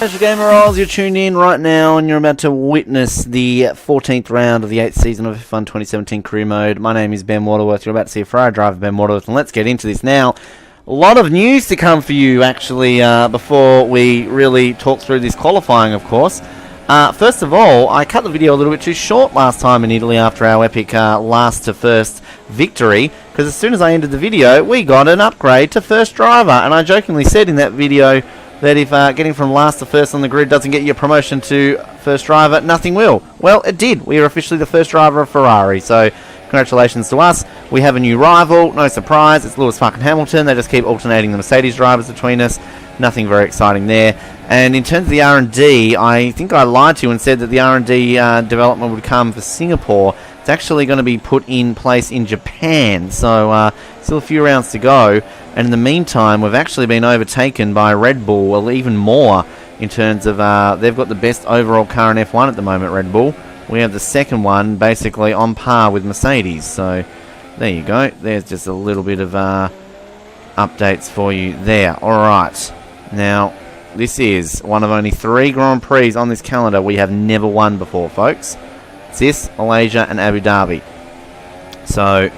Casual Gamer Rolls, you're tuned in right now and you're about to witness the 14th round of the 8th season of F1 2017 Career Mode. My name is Ben Waterworth. You're about to see a Ferrari driver, Ben Waterworth, and let's get into this now. A lot of news to come for you, actually, before we really talk through this qualifying, of course. First of all, I cut the video a little bit too short last time in Italy after our epic last to first victory, because as soon as I ended the video, we got an upgrade to first driver, and I jokingly said in that video that if getting from last to first on the grid doesn't get you a promotion to first driver, nothing will. Well, it did. We are officially the first driver of Ferrari, so congratulations to us. We have a new rival, no surprise, it's Lewis fucking Hamilton. They just keep alternating the Mercedes drivers between us. Nothing very exciting there. And in terms of the R&D, I think I lied to you and said that the R&D development would come for Singapore. It's actually going to be put in place in Japan, so still a few rounds to go. And in the meantime, we've actually been overtaken by Red Bull, well, even more in terms of they've got the best overall car in F1 at the moment, Red Bull. We have the second one basically on par with Mercedes. So there you go. There's just a little bit of updates for you there. All right. Now, this is one of only 3 Grand Prix on this calendar we have never won before, folks. It's this, Malaysia, and Abu Dhabi. So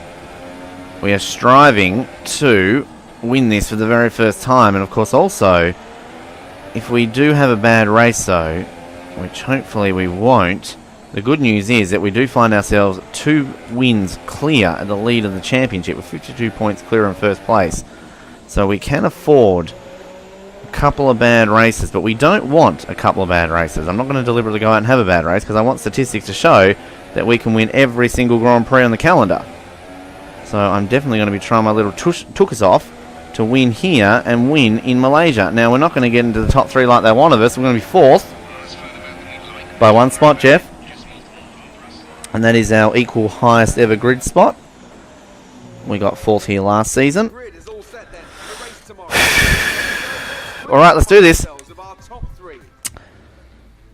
we are striving to win this for the very first time. And of course also, if we do have a bad race though, which hopefully we won't, the good news is that we do find ourselves 2 wins clear at the lead of the championship with 52 points clear in first place. So we can afford a couple of bad races, but we don't want a couple of bad races. I'm not going to deliberately go out and have a bad race because I want statistics to show that we can win every single Grand Prix on the calendar. So I'm definitely going to be trying my little tookers off to win here and win in Malaysia. Now, we're not going to get into the top 3 like they want of us. We're going to be 4th by 1 spot, Jeff. And that is our equal highest ever grid spot. We got 4th here last season. Alright, let's do this.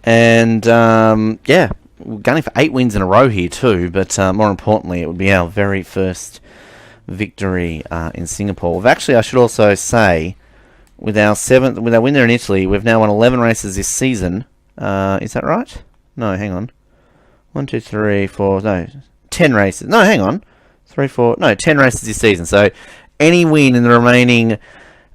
And, yeah, we're gunning for 8 wins in a row here too. But more importantly, it would be our very first victory in Singapore. We've actually, I should also say, with our win there in Italy, we've now won 11 races this season. Is that right? No, hang on. 1, 2, 3, 4, no, 10 races. No, hang on. 3, 4, no, 10 races this season. So any win in the remaining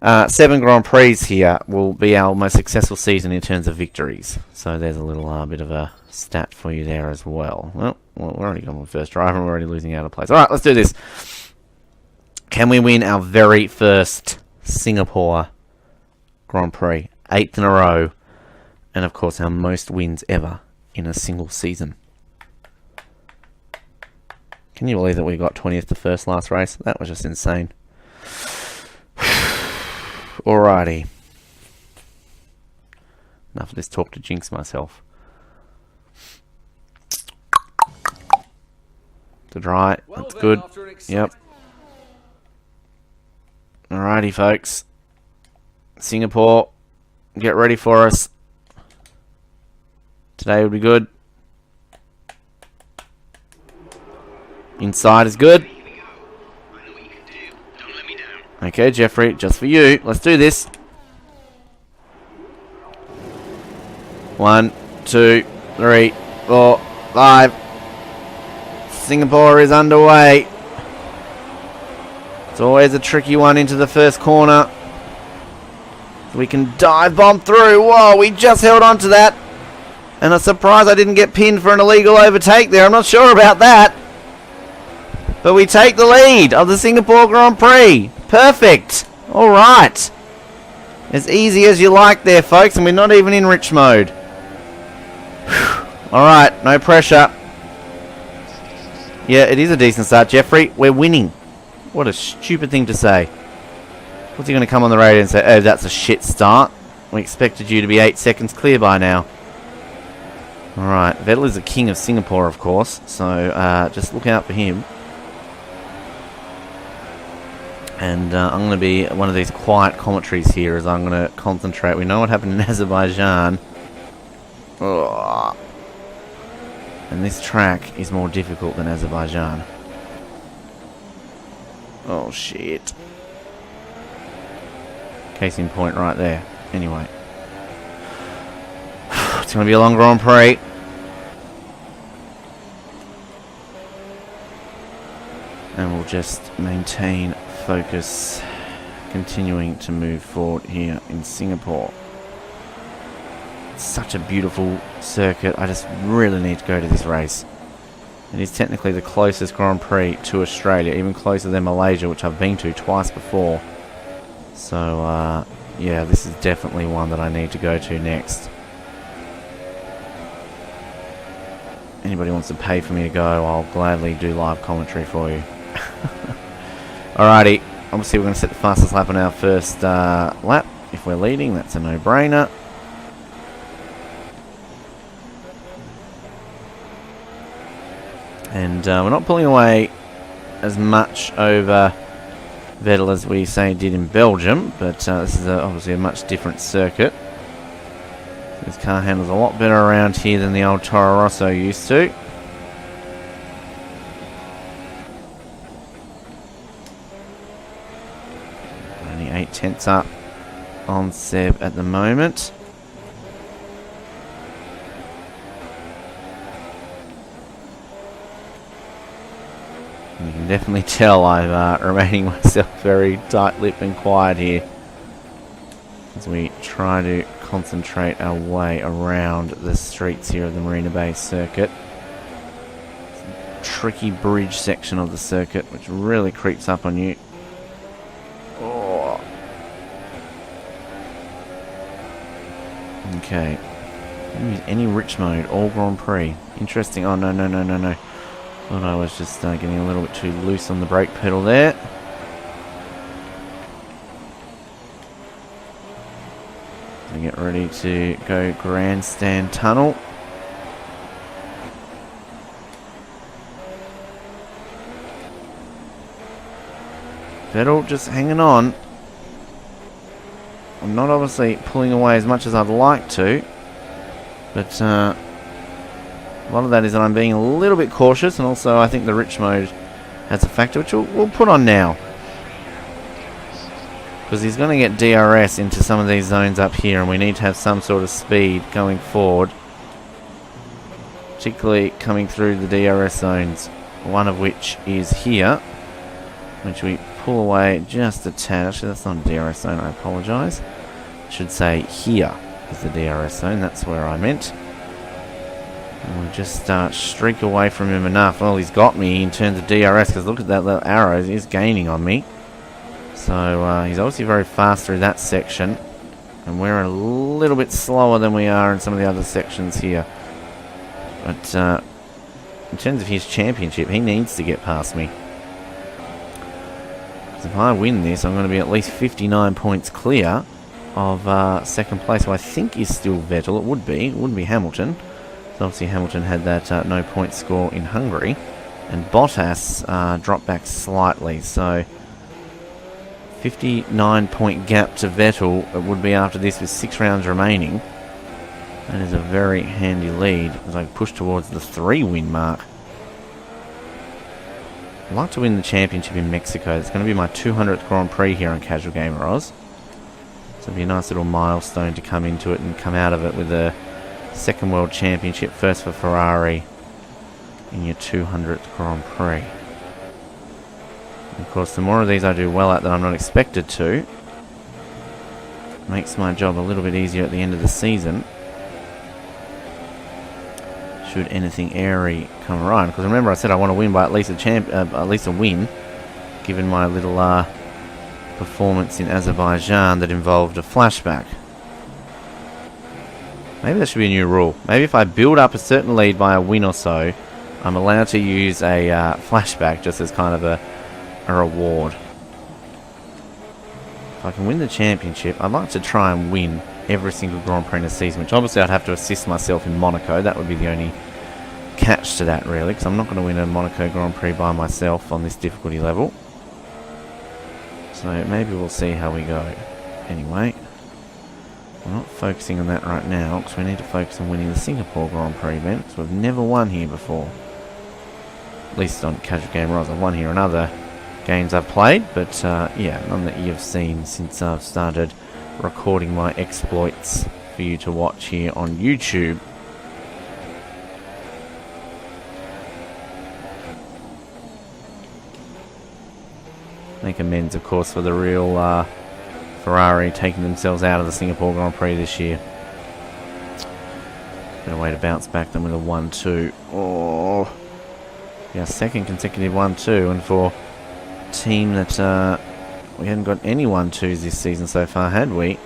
7 Grand Prix here will be our most successful season in terms of victories. So there's a little bit of a stat for you there as well. Well, we're already going with first driver and we're already losing out of place. Alright, let's do this. Can we win our very first Singapore Grand Prix? 8th in a row. And of course our most wins ever in a single season. Can you believe that we got 20th to first last race? That was just insane. Alrighty. Enough of this talk to jinx myself. To dry. That's good. Yep. Alrighty, folks. Singapore, get ready for us. Today will be good. Inside is good. Okay, Jeffrey, just for you. Let's do this. 1, 2, 3, 4, 5. Singapore is underway. It's always a tricky one into the first corner. We can dive bomb through. Whoa, we just held on to that. And I'm surprised I didn't get pinned for an illegal overtake there. I'm not sure about that. But we take the lead of the Singapore Grand Prix. Perfect. Alright. As easy as you like there, folks. And we're not even in rich mode. Alright, no pressure. Yeah, it is a decent start, Jeffrey. We're winning. What a stupid thing to say. What's he going to come on the radio and say, oh, that's a shit start? We expected you to be 8 seconds clear by now. Alright, Vettel is the king of Singapore, of course. So, just look out for him. And I'm going to be one of these quiet commentaries here as I'm going to concentrate. We know what happened in Azerbaijan. Ugh. And this track is more difficult than Azerbaijan. Oh, shit. Case in point right there. Anyway. It's going to be a long Grand Prix. And we'll just maintain focus, continuing to move forward here in Singapore. It's such a beautiful circuit. I just really need to go to this race. It is technically the closest Grand Prix to Australia, even closer than Malaysia, which I've been to twice before. So, yeah, this is definitely one that I need to go to next. Anybody wants to pay for me to go, I'll gladly do live commentary for you. Alrighty, obviously we're going to set the fastest lap on our first lap. If we're leading, that's a no-brainer. And we're not pulling away as much over Vettel as we say did in Belgium, but this is obviously a much different circuit. This car handles a lot better around here than the old Toro Rosso used to. Only 8/10 up on Seb at the moment. You can definitely tell I'm remaining myself very tight-lipped and quiet here as we try to concentrate our way around the streets here of the Marina Bay circuit. Tricky bridge section of the circuit which really creeps up on you. Oh. Okay. Any rich mode, all Grand Prix. Interesting. Oh, no. Thought I was just getting a little bit too loose on the brake pedal there. So get ready to go grandstand tunnel. Vettel just hanging on. I'm not obviously pulling away as much as I'd like to, but a lot of that is that I'm being a little bit cautious, and also I think the rich mode has a factor, which we'll put on now. Because he's going to get DRS into some of these zones up here, and we need to have some sort of speed going forward. Particularly coming through the DRS zones, one of which is here, which we pull away just a tad. Actually, that's not a DRS zone, I apologise. I should say here is the DRS zone, that's where I meant. And we'll just streak away from him enough. Well, he's got me in terms of DRS, because look at that little arrow, he's gaining on me. So he's obviously very fast through that section, and we're a little bit slower than we are in some of the other sections here. But in terms of his championship, he needs to get past me. So if I win this, I'm going to be at least 59 points clear of second place, who I think is still Vettel. It wouldn't be Hamilton. So obviously Hamilton had that no point score in Hungary, and Bottas dropped back slightly, so 59 point gap to Vettel it would be after this with 6 rounds remaining. That is a very handy lead as I push towards the 3-win mark. I'd like to win the championship in Mexico. It's going to be my 200th Grand Prix here on Casual Gamer Oz, so it'll be a nice little milestone to come into it and come out of it with a second World Championship, first for Ferrari in your 200th Grand Prix. And of course, the more of these I do well at that I'm not expected to, makes my job a little bit easier at the end of the season, should anything airy come around. Because remember, I said I want to win by at least a win, given my little performance in Azerbaijan that involved a flashback. Maybe that should be a new rule. Maybe if I build up a certain lead by a win or so, I'm allowed to use a flashback just as kind of a reward. If I can win the championship, I'd like to try and win every single Grand Prix in a season, which obviously I'd have to assist myself in Monaco. That would be the only catch to that, really, because I'm not going to win a Monaco Grand Prix by myself on this difficulty level. So maybe we'll see how we go. Anyway, we're not focusing on that right now, because we need to focus on winning the Singapore Grand Prix event, because we've never won here before. At least on Casual Gamer Oz. I've won here in other games I've played, but yeah, none that you've seen since I've started recording my exploits for you to watch here on YouTube. Make amends, of course, for the real Ferrari taking themselves out of the Singapore Grand Prix this year. Better way to bounce back than with a 1-2. Oh, yeah, second consecutive 1-2, and for a team that we hadn't got any 1-2s this season so far, had we?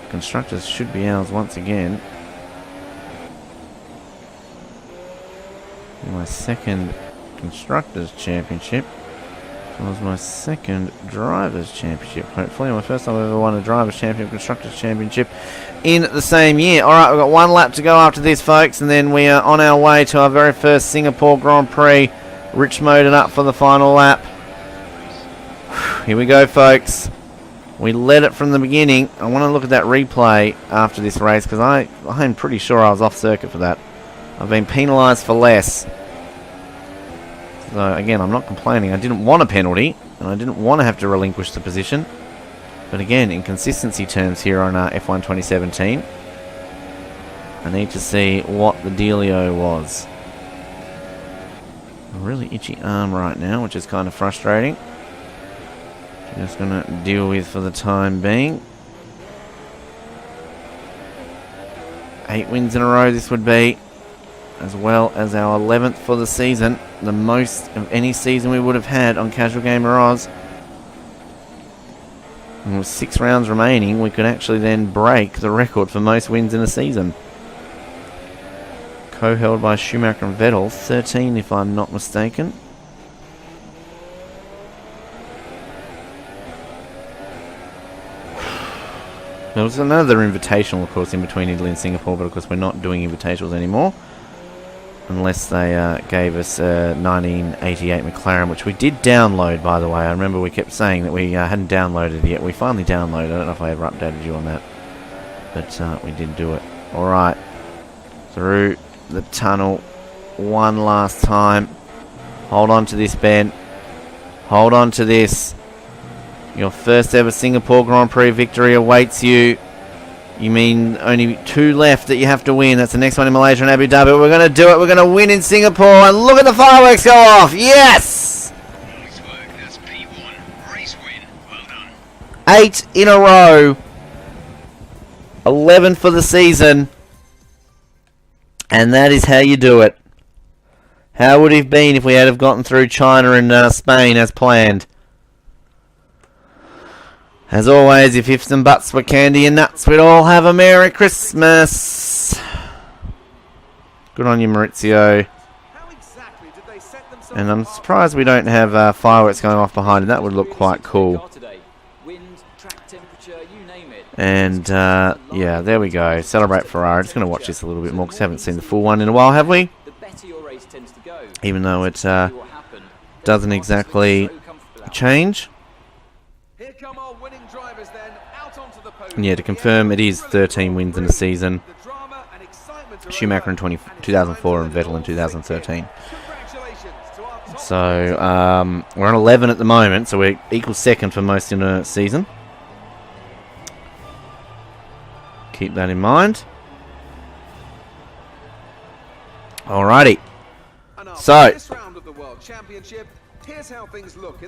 Constructors should be ours once again. My second Constructors Championship. It was my second Drivers Championship, hopefully. My first time I've ever won a Drivers Championship, Constructors Championship in the same year. Alright, we've got one lap to go after this, folks, and then we are on our way to our very first Singapore Grand Prix. Rich moded up for the final lap. Here we go, folks. We led it from the beginning. I want to look at that replay after this race, because I'm pretty sure I was off circuit for that. I've been penalised for less. So, again, I'm not complaining. I didn't want a penalty, and I didn't want to have to relinquish the position. But again, in consistency terms here on F1 2017, I need to see what the dealio was. A really itchy arm right now, which is kind of frustrating. Just going to deal with for the time being. 8 wins in a row this would be, as well as our 11th for the season, the most of any season we would have had on Casual Gamer Oz. And with 6 rounds remaining, we could actually then break the record for most wins in a season. Co-held by Schumacher and Vettel, 13 if I'm not mistaken. There was another invitational, of course, in between Italy and Singapore, but of course we're not doing invitationals anymore. Unless they gave us a 1988 McLaren, which we did download, by the way. I remember we kept saying that we hadn't downloaded it yet. We finally downloaded it. I don't know if I ever updated you on that. But we did do it. Alright. Through the tunnel. One last time. Hold on to this, Ben. Hold on to this. Your first ever Singapore Grand Prix victory awaits you. You mean only 2 left that you have to win. That's the next one in Malaysia and Abu Dhabi. We're going to do it. We're going to win in Singapore. And look at the fireworks go off. Yes! Nice work. That's P1. Race win. Well done. 8 in a row. 11 for the season. And that is how you do it. How would it have been if we had have gotten through China and Spain as planned? As always, if ifs and buts were candy and nuts, we'd all have a Merry Christmas. Good on you, Maurizio. And I'm surprised we don't have fireworks going off behind it. That would look quite cool. And, yeah, there we go. Celebrate Ferrari. Just going to watch this a little bit more because I haven't seen the full one in a while, have we? Even though it doesn't exactly change. And yeah, to confirm, it is 13 wins in a season. Schumacher in 2004 and Vettel in 2013. So, we're on 11 at the moment, so we're equal second for most in a season. Keep that in mind. Alrighty. So,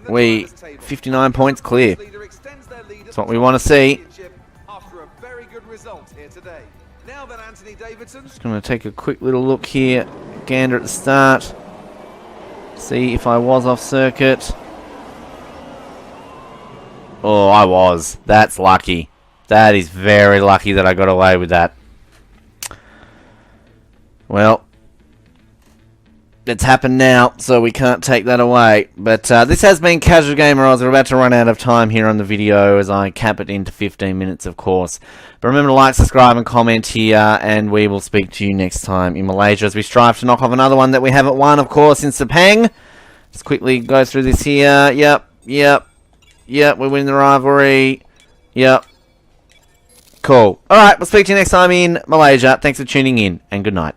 we 59 points clear. That's what we want to see. Just going to take a quick little look here. Gander at the start. See if I was off circuit. Oh, I was. That's lucky. That is very lucky that I got away with that. Well, it's happened now, so we can't take that away. But this has been Casual Gamer Oz. We're about to run out of time here on the video as I cap it into 15 minutes, of course. But remember to like, subscribe, and comment here, and we will speak to you next time in Malaysia as we strive to knock off another one that we haven't won, of course, in Sepang. Just quickly go through this here. Yep. We win the rivalry. Yep. Cool. Alright, we'll speak to you next time in Malaysia. Thanks for tuning in, and good night.